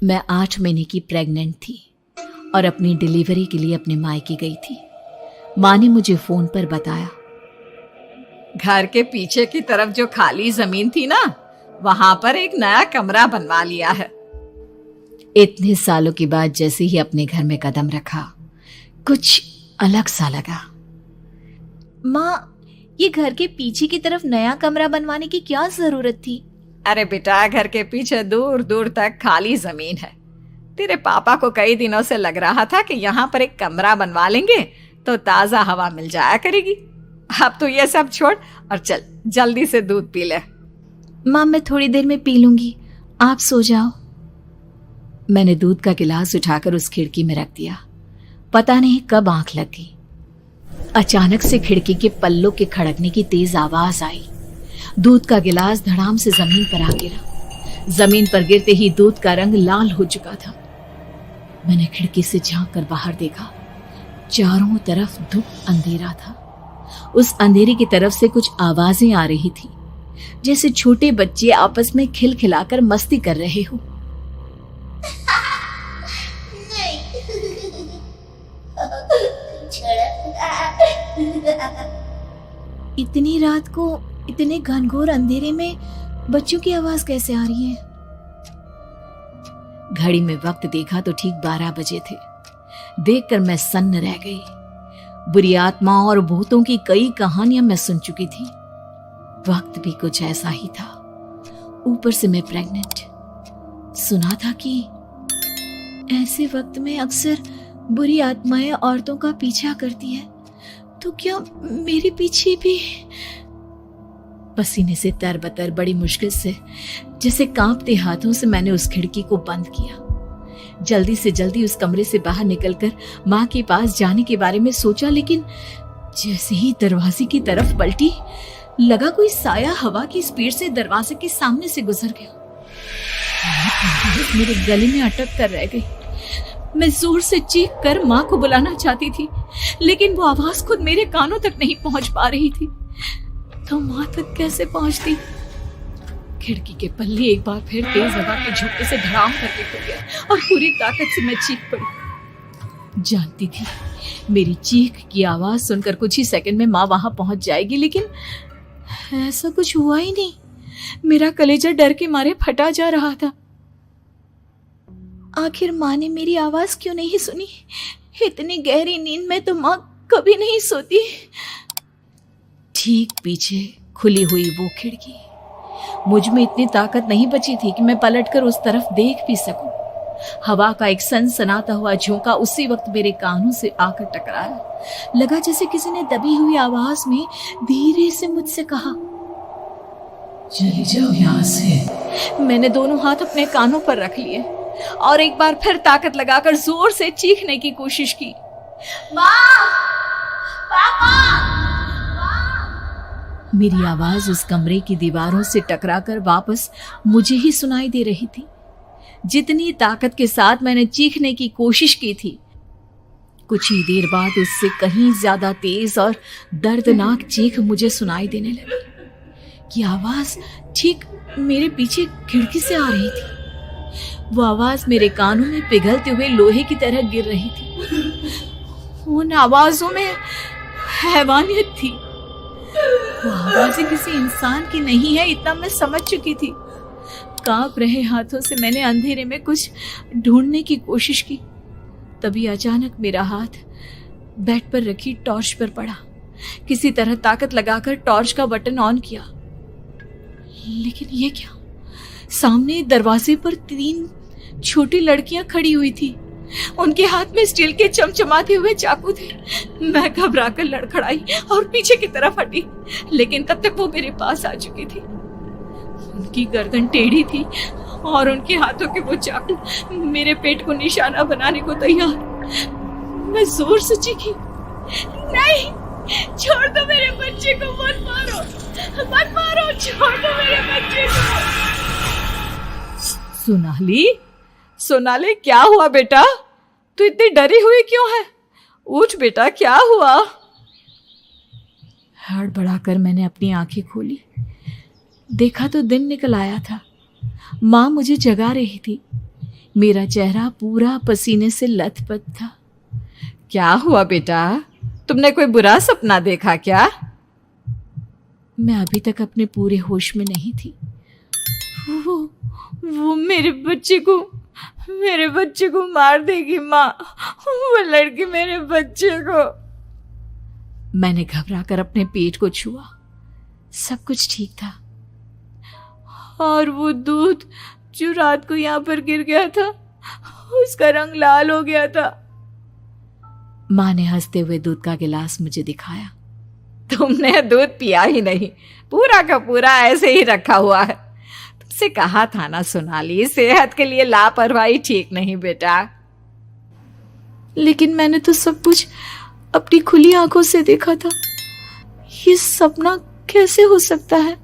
मैं 8 महीने की प्रेग्नेंट थी और अपनी डिलीवरी के लिए अपने मायके गई थी। माँ ने मुझे फोन पर बताया, घर के पीछे की तरफ जो खाली जमीन थी ना, वहां पर एक नया कमरा बनवा लिया है। इतने सालों के बाद जैसे ही अपने घर में कदम रखा, कुछ अलग सा लगा। माँ, ये घर के पीछे की तरफ नया कमरा बनवाने की क्या जरूरत थी? अरे बेटा, घर के पीछे दूर दूर तक खाली जमीन है। तेरे पापा को कई दिनों से लग रहा था कि यहाँ पर एक कमरा बनवा लेंगे तो ताजा हवा मिल जाया करेगी। अब तो ये सब छोड़ और चल जल्दी से दूध पी ले। माँ, मैं थोड़ी देर में पी लूंगी, आप सो जाओ। मैंने दूध का गिलास उठाकर उस खिड़की में रख दिया। पता नहीं कब आंख लग गई। अचानक से खिड़की के पल्लों के खड़कने की तेज आवाज आई। दूध का गिलास धड़ाम से जमीन पर आ गिरा। जमीन पर गिरते ही दूध का रंग लाल हो चुका था। मैंने खिड़की से झांक कर बाहर देखा। चारों तरफ धूप अंधेरा था। उस अंधेरे की तरफ से कुछ आवाजें आ रही थी, जैसे छोटे बच्चे आपस में खिलखिलाकर मस्ती कर रहे हो। इतनी रात को इतने घनघोर अंधेरे में बच्चों की आवाज कैसे आ रही है? घड़ी में वक्त देखा तो ठीक 12 बजे थे। देखकर मैं सन्न रह गई। बुरी आत्माओं और भूतों की कई कहानियां मैं सुन चुकी थी। वक्त भी कुछ ऐसा ही था। ऊपर से मैं प्रेग्नेंट। सुना था कि ऐसे वक्त में अक्सर बुरी आत्माएं औरतों का पीछा करती है, तो क्या मेरे पीछे भी? पसीने से तरबतर बड़ी मुश्किल से, जैसे कांपते हाथों से मैंने उस खिड़की को बंद किया। जल्दी से जल्दी उस कमरे से बाहर निकलकर माँ के पास जाने के बारे में सोचा, लेकिन जैसे ही दरवाजे की तरफ पलटी, लगा कोई साया हवा की स्पीड से दरवाजे के सामने से गुजर गया। मेरे गले में अटक कर रह गई। मैं जोर से चीख कर माँ को बुलाना चाहती थी, लेकिन वो आवाज खुद मेरे कानों तक नहीं पहुंच पा रही थी। तो माँ तक कैसे पहुंचती? खिड़की के पल्ले एक बार फिर तेज हवा के झोंके से धड़ाम करके खुल गया और पूरी ताकत से मैं चीख पड़ी। जानती थी मेरी चीख की आवाज सुनकर कुछ ही सेकंड में माँ वहां पहुंच जाएगी, लेकिन ऐसा कुछ हुआ ही नहीं। मेरा कलेजा डर के मारे फटा जा रहा था। आखिर माँ ने मेरी आवाज क्यों नहीं सुनी? इतनी गहरी नींद में तो माँ कभी नहीं सोती। ठीक पीछे खुली हुई वो खिड़की। मुझ में इतनी ताकत नहीं बची थी कि मैं पलटकर उस तरफ देख भी सकूं। हवा का एक सनसनाता हुआ झोंका उसी वक्त मेरे कानों से आकर टकराया। लगा जैसे किसी ने दबी हुई आवाज में धीरे से मुझसे कहा, चली जाओ यहाँ से। मैंने दोनों हाथ अपने कानों पर रख लिए और एक बार फिर ताकत लगाकर जोर से चीखने की कोशिश की। माँ! पापा! मेरी आवाज उस कमरे की दीवारों से टकराकर वापस मुझे ही सुनाई दे रही थी। जितनी ताकत के साथ मैंने चीखने की कोशिश की थी, कुछ ही देर बाद उससे कहीं ज्यादा तेज और दर्दनाक चीख मुझे सुनाई देने लगी। ये आवाज ठीक मेरे पीछे खिड़की से आ रही थी। वो आवाज मेरे कानों में पिघलते हुए लोहे की तरह गिर रही थी। उन आवाजों में हैवानियत थी। वो आवाजें किसी इंसान की नहीं है, इतना मैं समझ चुकी थी। कांप रहे हाथों से मैंने अंधेरे में कुछ ढूंढने की कोशिश की। तभी अचानक मेरा हाथ बेड पर रखी टॉर्च पर पड़ा। किसी तरह ताकत लगाकर टॉर्च का बटन ऑन किया, लेकिन ये क्या? सामने दरवाजे पर 3 छोटी लड़कियां खड़ी हुई थी। उनके हाथ में स्टील के चमचमाते हुए चाकू थे। मैं घबराकर लड़खड़ाई और पीछे की तरफ हटी, लेकिन तब तक वो मेरे पास आ चुकी थी। उनकी गर्दन टेढ़ी थी और उनके हाथों के वो चाकू मेरे पेट को निशाना बनाने को तैयार। मैं जोर से चीखी, नहीं, छोड़ दो मेरे बच्चे को, मत मारो, मत मारो, छोड़ दो मेरे बच्चे को। सोनाली, क्या हुआ बेटा? तू इतनी डरी हुई क्यों है? उठ बेटा, क्या हुआ? हड़बड़ाकर मैंने अपनी आंखें खोली। देखा तो दिन निकल आया था। माँ मुझे जगा रही थी। मेरा चेहरा पूरा पसीने से लथपथ था। क्या हुआ बेटा, तुमने कोई बुरा सपना देखा क्या? मैं अभी तक अपने पूरे होश में नहीं थी। वो मेरे बच्चे को मार देगी माँ। वो लड़की मेरे बच्चे को। मैंने घबराकर अपने पेट को छुआ। सब कुछ ठीक था। और वो दूध जो रात को यहाँ पर गिर गया था, उसका रंग लाल हो गया था। माँ ने हंसते हुए दूध का गिलास मुझे दिखाया। तुमने दूध पिया ही नहीं, पूरा का पूरा ऐसे ही रखा हुआ है। तुमसे कहा था ना सोनाली, सेहत के लिए लापरवाही ठीक नहीं बेटा। लेकिन मैंने तो सब कुछ अपनी खुली आंखों से देखा था। ये सपना कैसे हो सकता है?